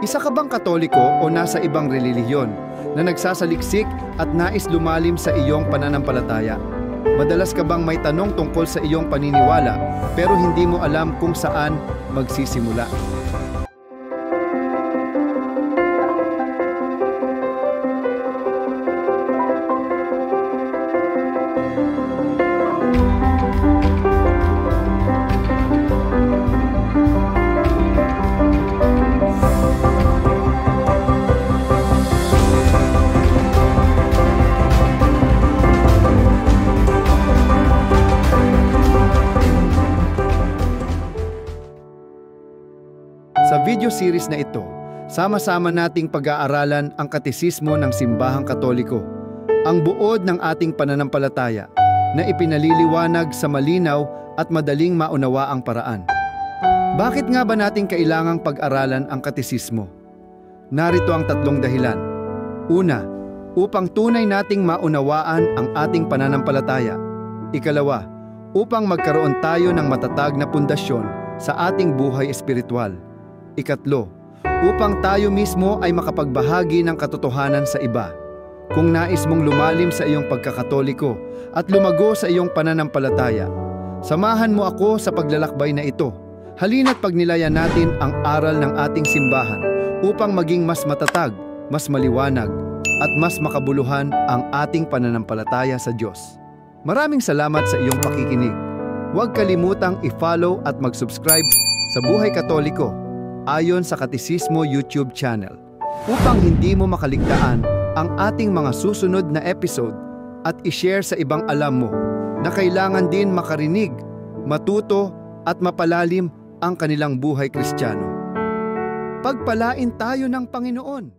Isa ka bang Katoliko o nasa ibang relihiyon na nagsasaliksik at nais lumalim sa iyong pananampalataya? Madalas ka bang may tanong tungkol sa iyong paniniwala pero hindi mo alam kung saan magsisimula? Sa video series na ito, sama-sama nating pag-aaralan ang katekismo ng Simbahang Katoliko, ang buod ng ating pananampalataya na ipinaliliwanag sa malinaw at madaling maunawaang paraan. Bakit nga ba natin kailangang pag-aralan ang katekismo? Narito ang 3 dahilan. Una, upang tunay nating maunawaan ang ating pananampalataya. Ikalawa, upang magkaroon tayo ng matatag na pundasyon sa ating buhay espiritual. Ikatlo, upang tayo mismo ay makapagbahagi ng katotohanan sa iba. Kung nais mong lumalim sa iyong pagkakatoliko at lumago sa iyong pananampalataya, samahan mo ako sa paglalakbay na ito. Halina't pagnilayan natin ang aral ng ating simbahan upang maging mas matatag, mas maliwanag, at mas makabuluhan ang ating pananampalataya sa Diyos. Maraming salamat sa iyong pakikinig. Huwag kalimutang i-follow at mag-subscribe sa Buhay Katoliko ayon sa Katekismo YouTube channel upang hindi mo makaligtaan ang ating mga susunod na episode at i-share sa ibang alam mo na kailangan din makarinig, matuto at mapalalim ang kanilang buhay Kristiyano. Pagpalain tayo ng Panginoon!